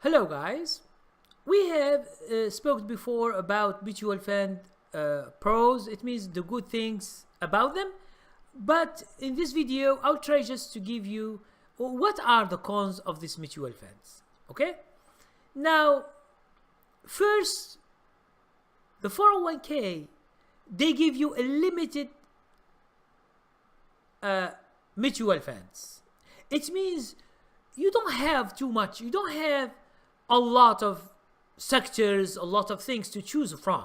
Hello guys, we have spoke before about mutual fund pros. It means the good things about them, but in this video I'll try just to give you what are the cons of these mutual funds. Okay, now first, the 401k, they give you a limited mutual funds. It means you don't have too much, you don't have a lot of sectors, a lot of things to choose from.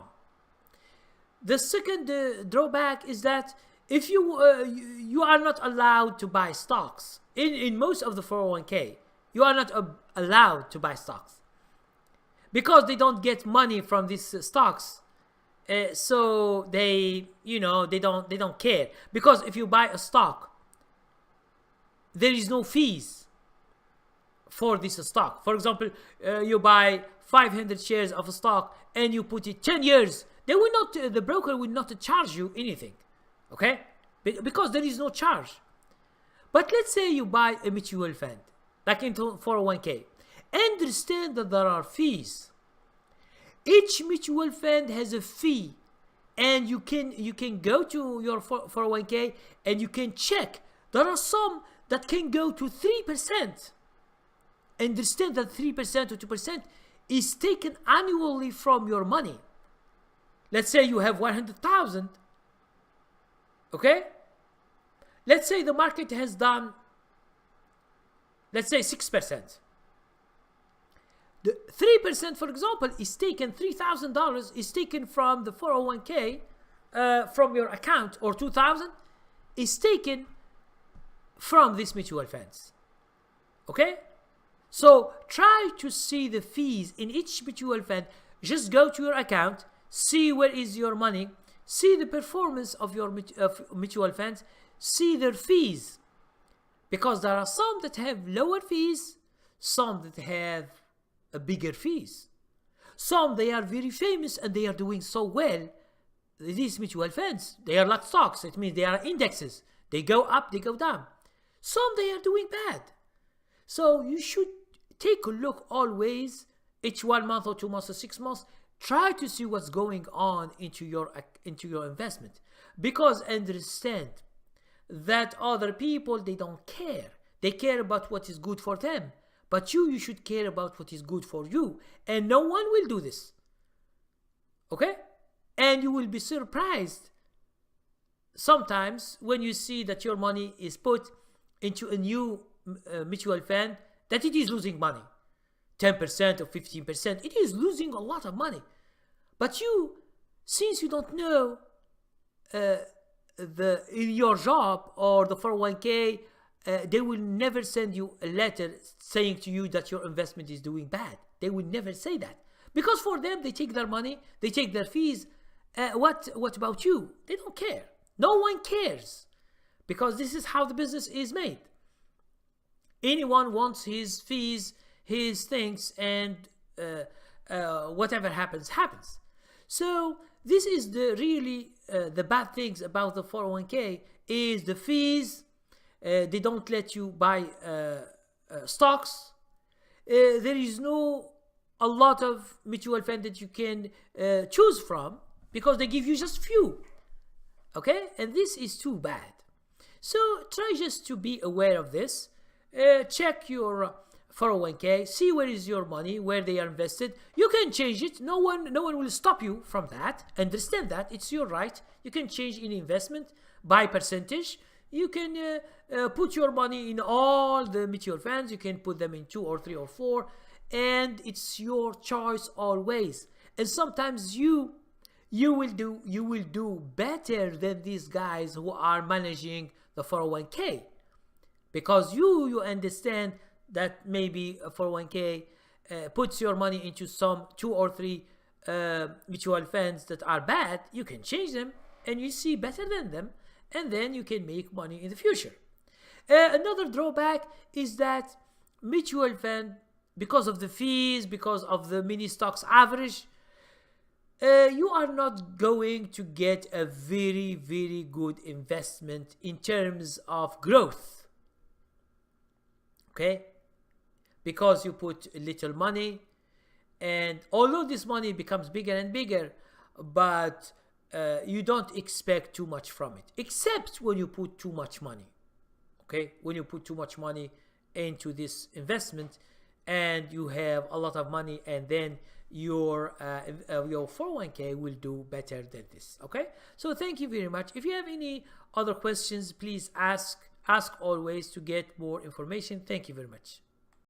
The second drawback is that if you are not allowed to buy stocks in most of the 401k, you are not allowed to buy stocks because they don't get money from these stocks. So they don't care, because if you buy a stock, there is no fees for this stock. For example, you buy 500 shares of a stock and you put it 10 years, they will not, the broker will not charge you anything, okay? Because there is no charge. But let's say you buy a mutual fund, like into 401k. Understand that there are fees. Each mutual fund has a fee, and you can go to your 401k and you can check. There are some that can go to 3%. Understand that 3% or 2% is taken annually from your money. Let's say you have 100,000. Okay? Let's say the market has done, let's say 6%. The 3%, for example, is taken, $3,000 is taken from the 401k, from your account, or 2,000 is taken from these mutual funds. Okay? So try to see the fees in each mutual fund. Just go to your account, see where is your money, see the performance of your mutual funds, see their fees. Because there are some that have lower fees, some that have a bigger fees. Some, they are very famous and they are doing so well. These mutual funds, they are like stocks. It means they are indexes. They go up, they go down. Some, they are doing bad. So you should take a look always, each 1 month or 2 months or 6 months. Try to see what's going on into your investment. Because understand that other people, they don't care. They care about what is good for them. But you should care about what is good for you. And no one will do this. Okay? And you will be surprised sometimes when you see that your money is put into a new mutual fund, that it is losing money. 10% or 15%. It is losing a lot of money. But you, since you don't know in your job or the 401k, they will never send you a letter saying to you that your investment is doing bad. They will never say that. Because for them, they take their money, they take their fees. What about you? They don't care. No one cares. Because this is how the business is made. Anyone wants his fees, his things, and whatever happens, happens. So this is the bad things about the 401k is the fees. They don't let you buy stocks. There is no a lot of mutual fund that you can choose from because they give you just few. Okay, and this is too bad. So try just to be aware of this. Check your 401k, see where is your money, where they are invested. You can change it. No one will stop you from that. Understand that it's your right. You can change any investment by percentage. You can put your money in all the mutual funds. You can put them in 2 or 3 or 4, and it's your choice always. And sometimes you will do better than these guys who are managing the 401k, because you understand that maybe a 401k puts your money into some 2 or 3 mutual funds that are bad. You can change them and you see better than them, and then you can make money in the future. Another drawback is that mutual fund, because of the fees, because of the mini stocks average, you are not going to get a very, very good investment in terms of growth. Okay? because you put little money, and although this money becomes bigger and bigger, but you don't expect too much from it, except when you put too much money. Okay, when you put too much money into this investment and you have a lot of money, and then your 401k will do better than this. Okay, so thank you very much. If you have any other questions, please ask always to get more information. Thank you very much.